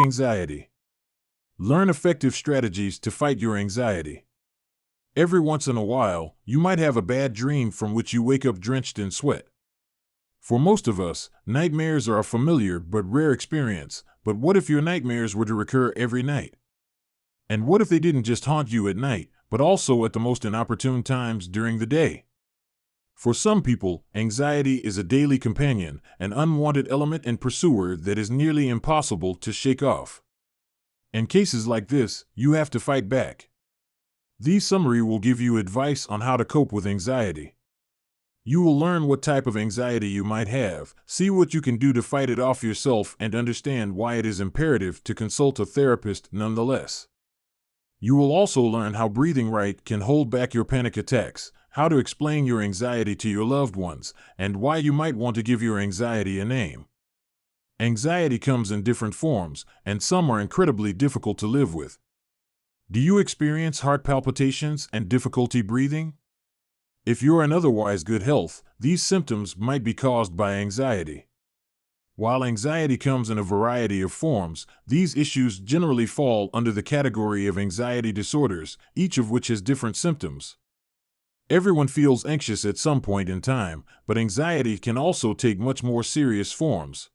Anxiety. Learn effective strategies to fight your anxiety. Every once in a while, you might have a bad dream from which you wake up drenched in sweat. For most of us, nightmares are a familiar but rare experience, but what if your nightmares were to recur every night? And what if they didn't just haunt you at night, but also at the most inopportune times during the day? For some people, anxiety is a daily companion, an unwanted element and pursuer that is nearly impossible to shake off. In cases like this, you have to fight back. This summary will give you advice on how to cope with anxiety. You will learn what type of anxiety you might have, see what you can do to fight it off yourself, and understand why it is imperative to consult a therapist nonetheless. You will also learn how breathing right can hold back your panic attacks, how to explain your anxiety to your loved ones, and why you might want to give your anxiety a name. Anxiety comes in different forms, and some are incredibly difficult to live with. Do you experience heart palpitations and difficulty breathing? If you're in otherwise good health, these symptoms might be caused by anxiety. While anxiety comes in a variety of forms, these issues generally fall under the category of anxiety disorders, each of which has different symptoms. Everyone feels anxious at some point in time, but anxiety can also take much more serious forms.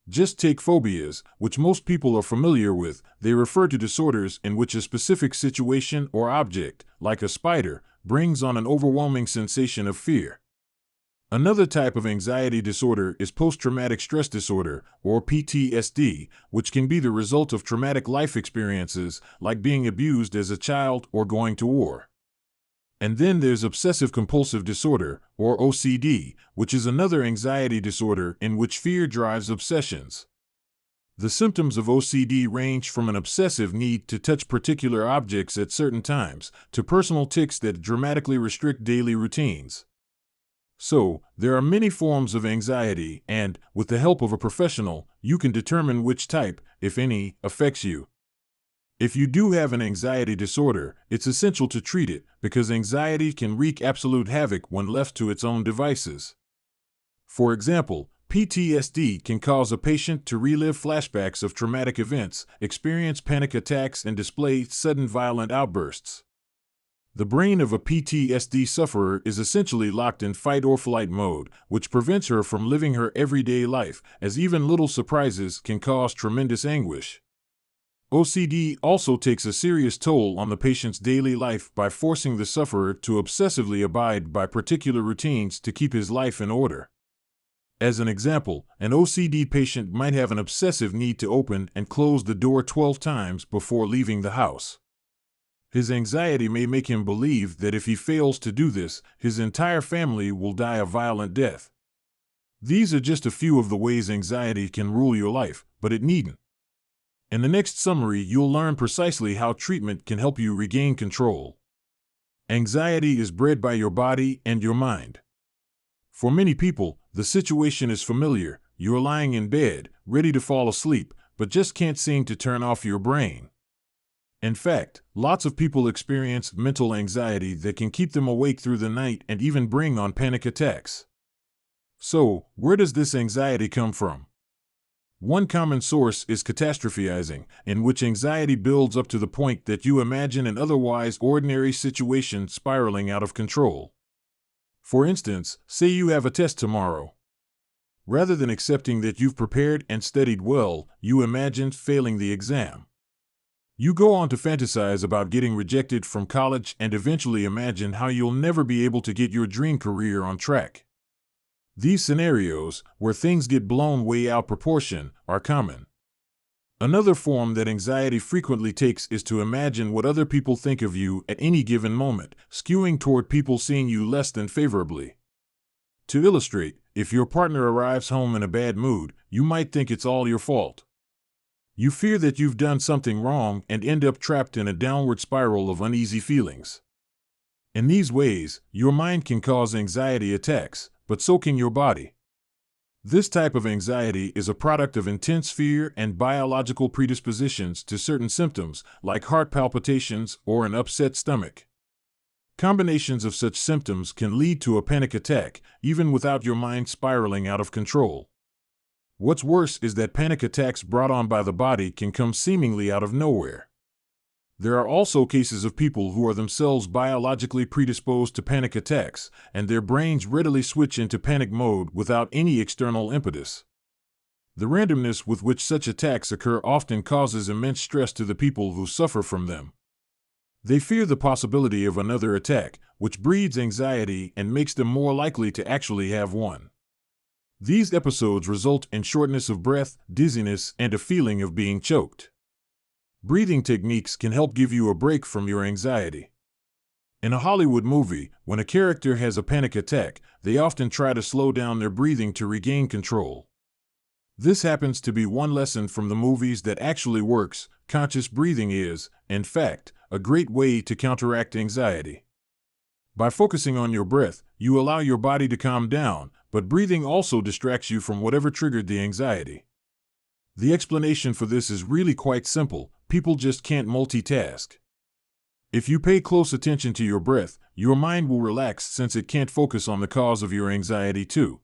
Just take phobias, which most people are familiar with. They refer to disorders in which a specific situation or object, like a spider, brings on an overwhelming sensation of fear. Another type of anxiety disorder is post-traumatic stress disorder, or PTSD, which can be the result of traumatic life experiences, like being abused as a child or going to war. And then there's obsessive-compulsive disorder, or OCD, which is another anxiety disorder in which fear drives obsessions. The symptoms of OCD range from an obsessive need to touch particular objects at certain times, to personal tics that dramatically restrict daily routines. So, there are many forms of anxiety, and, with the help of a professional, you can determine which type, if any, affects you. If you do have an anxiety disorder, it's essential to treat it, because anxiety can wreak absolute havoc when left to its own devices. For example, PTSD can cause a patient to relive flashbacks of traumatic events, experience panic attacks, and display sudden violent outbursts. The brain of a PTSD sufferer is essentially locked in fight-or-flight mode, which prevents her from living her everyday life, as even little surprises can cause tremendous anguish. OCD also takes a serious toll on the patient's daily life by forcing the sufferer to obsessively abide by particular routines to keep his life in order. As an example, an OCD patient might have an obsessive need to open and close the door 12 times before leaving the house. His anxiety may make him believe that if he fails to do this, his entire family will die a violent death. These are just a few of the ways anxiety can rule your life, but it needn't. In the next summary, you'll learn precisely how treatment can help you regain control. Anxiety is bred by your body and your mind. For many people, the situation is familiar. You're lying in bed, ready to fall asleep, but just can't seem to turn off your brain. In fact, lots of people experience mental anxiety that can keep them awake through the night and even bring on panic attacks. So, where does this anxiety come from? One common source is catastrophizing, in which anxiety builds up to the point that you imagine an otherwise ordinary situation spiraling out of control. For instance, say you have a test tomorrow. Rather than accepting that you've prepared and studied well, you imagine failing the exam. You go on to fantasize about getting rejected from college and eventually imagine how you'll never be able to get your dream career on track. These scenarios, where things get blown way out of proportion, are common. Another form that anxiety frequently takes is to imagine what other people think of you at any given moment, skewing toward people seeing you less than favorably. To illustrate, if your partner arrives home in a bad mood, you might think it's all your fault. You fear that you've done something wrong and end up trapped in a downward spiral of uneasy feelings. In these ways, your mind can cause anxiety attacks, but so can your body. This type of anxiety is a product of intense fear and biological predispositions to certain symptoms, like heart palpitations or an upset stomach. Combinations of such symptoms can lead to a panic attack, even without your mind spiraling out of control. What's worse is that panic attacks brought on by the body can come seemingly out of nowhere. There are also cases of people who are themselves biologically predisposed to panic attacks, and their brains readily switch into panic mode without any external impetus. The randomness with which such attacks occur often causes immense stress to the people who suffer from them. They fear the possibility of another attack, which breeds anxiety and makes them more likely to actually have one. These episodes result in shortness of breath, dizziness, and a feeling of being choked. Breathing techniques can help give you a break from your anxiety. In a Hollywood movie, when a character has a panic attack, they often try to slow down their breathing to regain control. This happens to be one lesson from the movies that actually works. Conscious breathing is, in fact, a great way to counteract anxiety. By focusing on your breath, you allow your body to calm down, but breathing also distracts you from whatever triggered the anxiety. The explanation for this is really quite simple. People just can't multitask. If you pay close attention to your breath, your mind will relax since it can't focus on the cause of your anxiety too.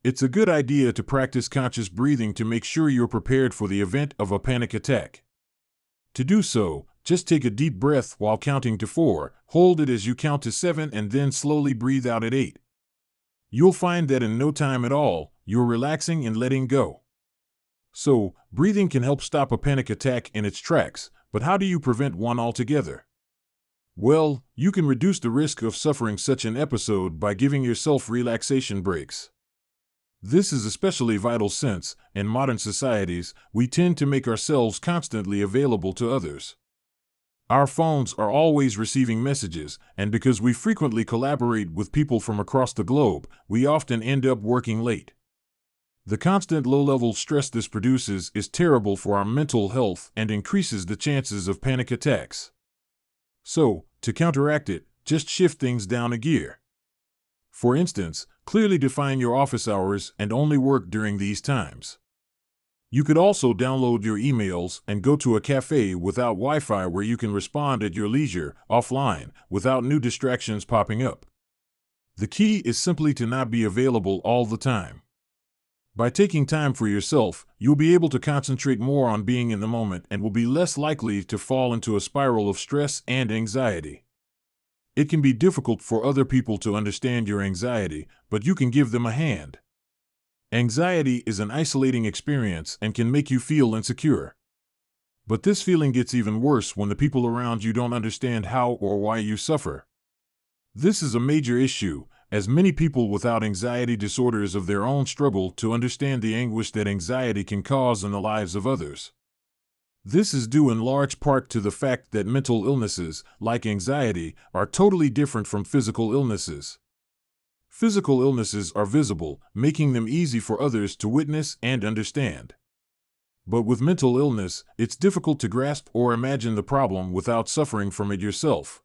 It's a good idea to practice conscious breathing to make sure you're prepared for the event of a panic attack. To do so, just take a deep breath while counting to 4, hold it as you count to 7, and then slowly breathe out at 8. You'll find that in no time at all, you're relaxing and letting go. So, breathing can help stop a panic attack in its tracks, but how do you prevent one altogether? Well, you can reduce the risk of suffering such an episode by giving yourself relaxation breaks. This is especially vital since, in modern societies, we tend to make ourselves constantly available to others. Our phones are always receiving messages, and because we frequently collaborate with people from across the globe, we often end up working late. The constant low-level stress this produces is terrible for our mental health and increases the chances of panic attacks. So, to counteract it, just shift things down a gear. For instance, clearly define your office hours and only work during these times. You could also download your emails and go to a cafe without Wi-Fi where you can respond at your leisure, offline, without new distractions popping up. The key is simply to not be available all the time. By taking time for yourself, you'll be able to concentrate more on being in the moment and will be less likely to fall into a spiral of stress and anxiety. It can be difficult for other people to understand your anxiety, but you can give them a hand. Anxiety is an isolating experience and can make you feel insecure. But this feeling gets even worse when the people around you don't understand how or why you suffer. This is a major issue, as many people without anxiety disorders of their own struggle to understand the anguish that anxiety can cause in the lives of others. This is due in large part to the fact that mental illnesses, like anxiety, are totally different from physical illnesses. Physical illnesses are visible, making them easy for others to witness and understand. But with mental illness, it's difficult to grasp or imagine the problem without suffering from it yourself.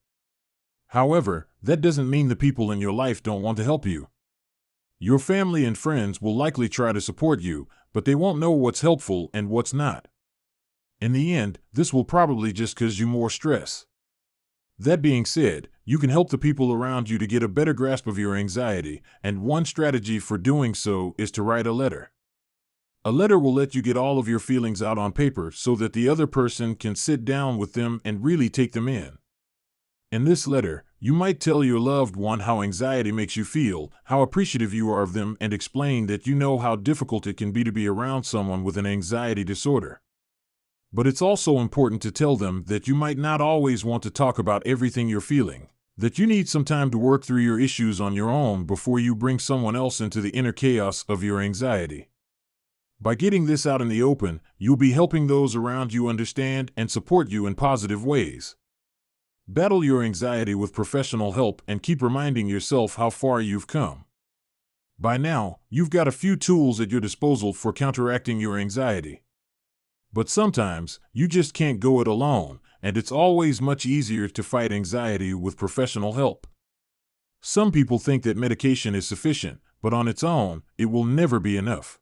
However, that doesn't mean the people in your life don't want to help you. Your family and friends will likely try to support you, but they won't know what's helpful and what's not. In the end, this will probably just cause you more stress. That being said, you can help the people around you to get a better grasp of your anxiety, and one strategy for doing so is to write a letter. A letter will let you get all of your feelings out on paper so that the other person can sit down with them and really take them in. In this letter, you might tell your loved one how anxiety makes you feel, how appreciative you are of them, and explain that you know how difficult it can be to be around someone with an anxiety disorder. But it's also important to tell them that you might not always want to talk about everything you're feeling, that you need some time to work through your issues on your own before you bring someone else into the inner chaos of your anxiety. By getting this out in the open, you'll be helping those around you understand and support you in positive ways. Battle your anxiety with professional help and keep reminding yourself how far you've come. By now, you've got a few tools at your disposal for counteracting your anxiety. But sometimes, you just can't go it alone, and it's always much easier to fight anxiety with professional help. Some people think that medication is sufficient, but on its own, it will never be enough.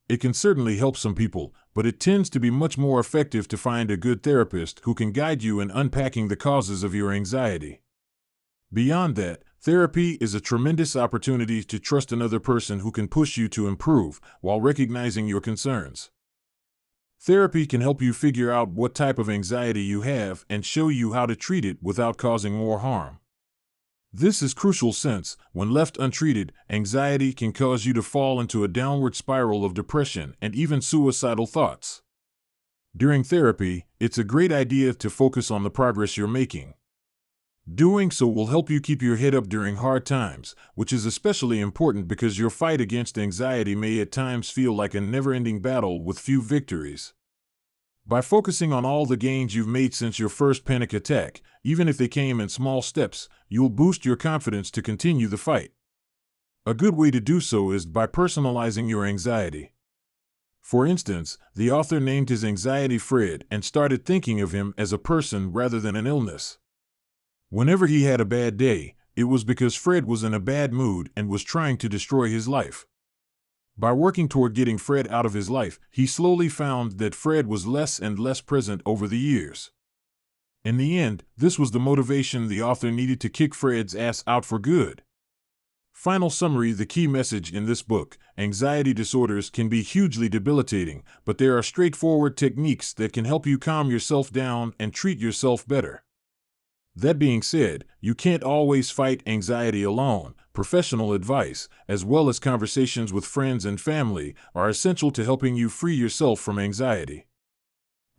It can certainly help some people, but it tends to be much more effective to find a good therapist who can guide you in unpacking the causes of your anxiety. Beyond that, therapy is a tremendous opportunity to trust another person who can push you to improve while recognizing your concerns. Therapy can help you figure out what type of anxiety you have and show you how to treat it without causing more harm. This is crucial since, when left untreated, anxiety can cause you to fall into a downward spiral of depression and even suicidal thoughts. During therapy, it's a great idea to focus on the progress you're making. Doing so will help you keep your head up during hard times, which is especially important because your fight against anxiety may at times feel like a never-ending battle with few victories. By focusing on all the gains you've made since your first panic attack, even if they came in small steps, you'll boost your confidence to continue the fight. A good way to do so is by personalizing your anxiety. For instance, the author named his anxiety Fred and started thinking of him as a person rather than an illness. Whenever he had a bad day, it was because Fred was in a bad mood and was trying to destroy his life. By working toward getting Fred out of his life, he slowly found that Fred was less and less present over the years. In the end, this was the motivation the author needed to kick Fred's ass out for good. Final summary: the key message in this book: anxiety disorders can be hugely debilitating, but there are straightforward techniques that can help you calm yourself down and treat yourself better. That being said, you can't always fight anxiety alone. Professional advice, as well as conversations with friends and family, are essential to helping you free yourself from anxiety.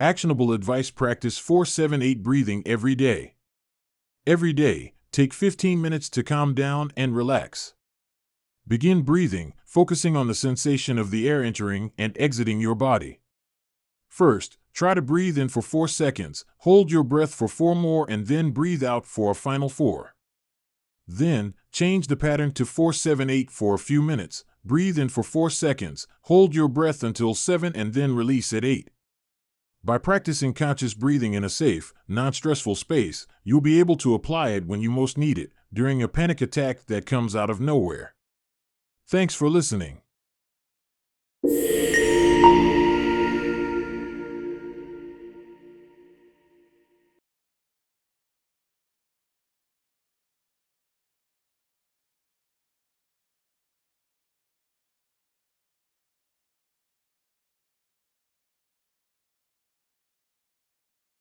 Actionable advice: practice 4-7-8 breathing every day. Every day, take 15 minutes to calm down and relax. Begin breathing, focusing on the sensation of the air entering and exiting your body. First, try to breathe in for 4 seconds, hold your breath for 4 more, and then breathe out for a final 4. Then, change the pattern to 4-7-8 for a few minutes. Breathe in for 4 seconds, hold your breath until 7, and then release at 8. By practicing conscious breathing in a safe, non-stressful space, you'll be able to apply it when you most need it, during a panic attack that comes out of nowhere. Thanks for listening.